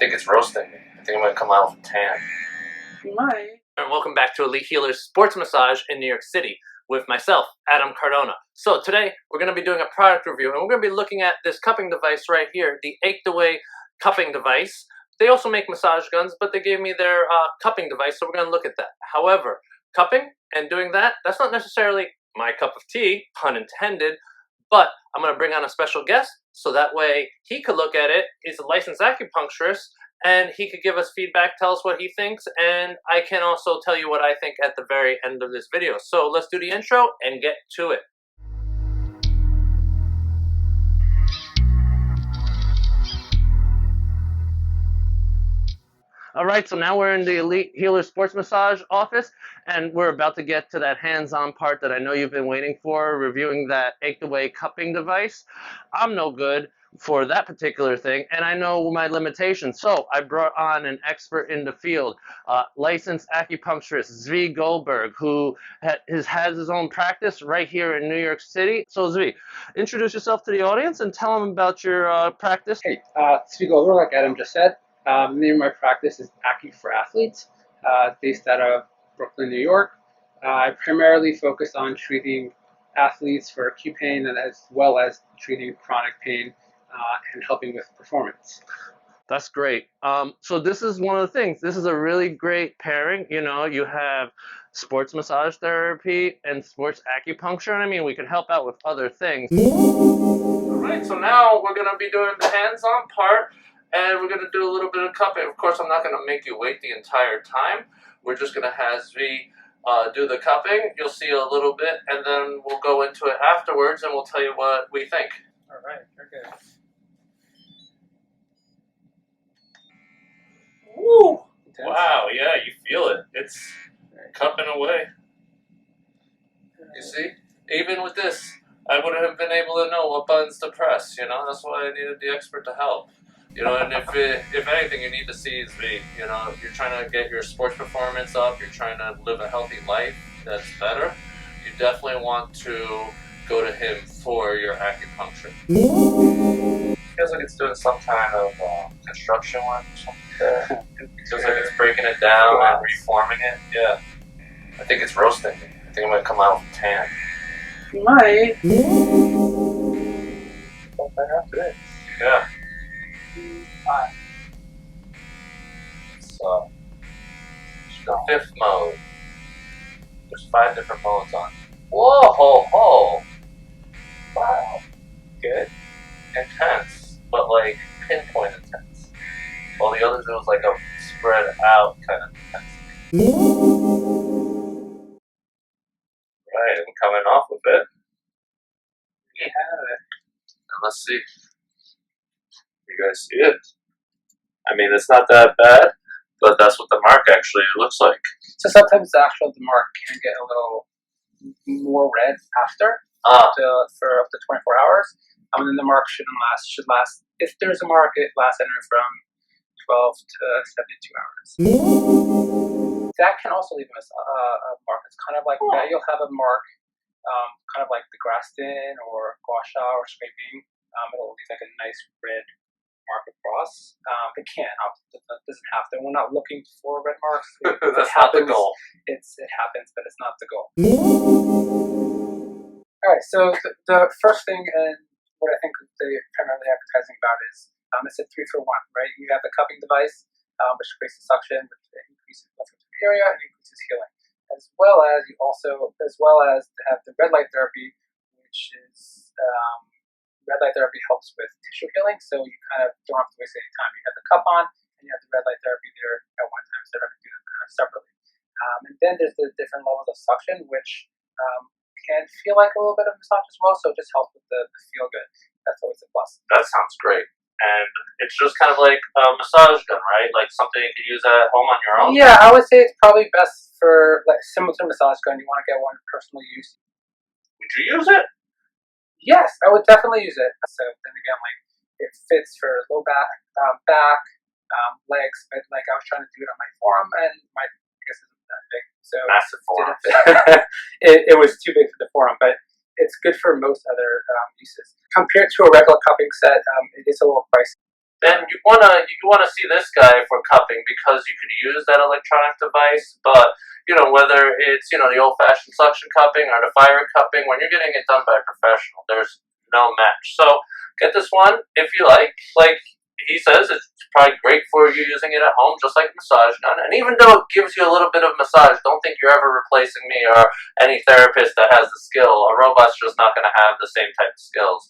think it's roasting me. I think I'm going to come out with a tan. You might. And welcome back to Elite Healers Sports Massage in New York City with myself, Adam Cardona. So today we're going to be doing a product review, and we're going to be looking at this cupping device right here, the AchedAway cupping device. They also make massage guns, but they gave me their cupping device, so we're going to look at that. However, cupping and doing that, that's not necessarily my cup of tea, pun intended, but I'm going to bring on a special guest so that way he could look at it. He's a licensed acupuncturist, and he could give us feedback, tell us what he thinks, and I can also tell you what I think at the very end of this video. So let's do the intro and get to it. All right, so now we're in the Elite Healer Sports Massage office, and we're about to get to that hands-on part that I know you've been waiting for, reviewing that AchedAway cupping device. I'm no good for that particular thing, and I know my limitations. So I brought on an expert in the field, licensed acupuncturist Zvi Goldberg, who has his own practice right here in New York City. So Zvi, introduce yourself to the audience and tell them about your practice. Hey, Zvi Goldberg, like Adam just said. The name of my practice is Acu for Athletes, based out of Brooklyn, New York. I primarily focus on treating athletes for acute pain and as well as treating chronic pain and helping with performance. That's great. So this is one of the things. This is a really great pairing. You know, you have sports massage therapy and sports acupuncture. And I mean, we can help out with other things. All right, so now we're going to be doing the hands-on part. And we're going to do a little bit of cupping. Of course, I'm not going to make you wait the entire time. We're just going to have Zvi do the cupping. You'll see a little bit, and then we'll go into it afterwards, and we'll tell you what we think. All right, very good. Woo! Intense. Wow, yeah, you feel it. It's cupping away. You see? Even with this, I wouldn't have been able to know what buttons to press, you know? That's why I needed the expert to help. You know, and if anything, you need to see is Zvi. You know, if you're trying to get your sports performance up, you're trying to live a healthy life that's better, you definitely want to go to him for your acupuncture. It feels like it's doing some kind of construction work or something there. It feels like it's breaking it down and reforming it. Yeah. I think it's roasting me. I think I'm going to come out with a tan. You might. Yeah. So, The fifth mode. There's 5 different modes on. Whoa, ho, ho. Wow. good. Intense, but like pinpoint intense. While the others, it was like a spread out kind of intensity. Right, I'm coming off with it. Yeah. And let's see. You guys see it? I mean, it's not that bad, but that's what the mark actually looks like. So sometimes the mark can get a little more red after for up to 24 hours. And then the mark should last. If there's a mark, it lasts anywhere from 12 to 72 hours. That can also leave a mark. It's kind of like that. You'll have a mark, kind of like the Graston or gua sha or scraping. It'll leave like a nice red mark across. It can. It doesn't have to. We're not looking for red marks. That's not the goal. It happens, but it's not the goal. All right. So the first thing, and what I think they're primarily advertising about is it's a 3-for-1, right? You have the cupping device, which creates the suction, which increases blood flow to the area and increases healing, as well as have the red light therapy, which is red light therapy helps with tissue healing, so you kind of don't have to waste any time. You have the cup on, and you have the red light therapy there at one time, so they're going to do them kind of separately. And then there's the different levels of suction, which can feel like a little bit of massage as well, so it just helps with the feel good. That's always a plus. That sounds great. And it's just kind of like a massage gun, right? Like something you could use at home on your own? Yeah, I would say it's probably best for, like, similar to a massage gun. You want to get one for personal use. Would you use it? Yes, I would definitely use it. So then again, like, it fits for low back, legs. But like, I was trying to do it on my forearm, and my guess isn't that big. So massive forearm. It was too big for the forearm, but it's good for most other uses. Compared to a regular cupping set, it is a little pricey. then you wanna see this guy for cupping because you could use that electronic device. But whether it's the old-fashioned suction cupping or the fire cupping, when you're getting it done by a professional, there's no match. So get this one if you like. Like he says, it's probably great for you using it at home, just like a massage gun. And even though it gives you a little bit of massage, don't think you're ever replacing me or any therapist that has the skill. A robot's just not going to have the same type of skills.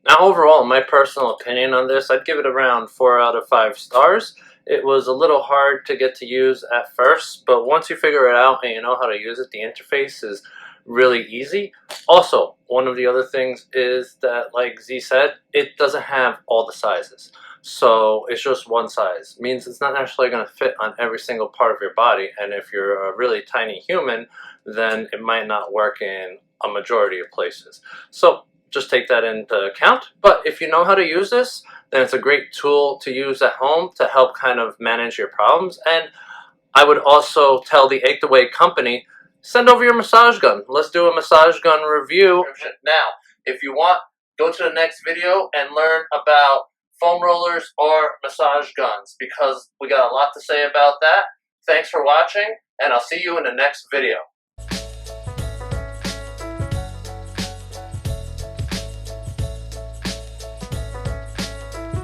Now, overall, my personal opinion on this, I'd give it around 4 out of 5 stars. It was a little hard to get to use at first, but once you figure it out and you know how to use it, the interface is really easy. Also, one of the other things is that, like Z said, it doesn't have all the sizes. So it's just one size. It means it's not actually going to fit on every single part of your body. And if you're a really tiny human, then it might not work in a majority of places. So just take that into account. But if you know how to use this, then it's a great tool to use at home to help kind of manage your problems. And I would also tell the AchedAway company, send over your massage gun. Let's do a massage gun review. Now, if you want, go to the next video and learn about foam rollers or massage guns, because we got a lot to say about that. Thanks for watching, and I'll see you in the next video.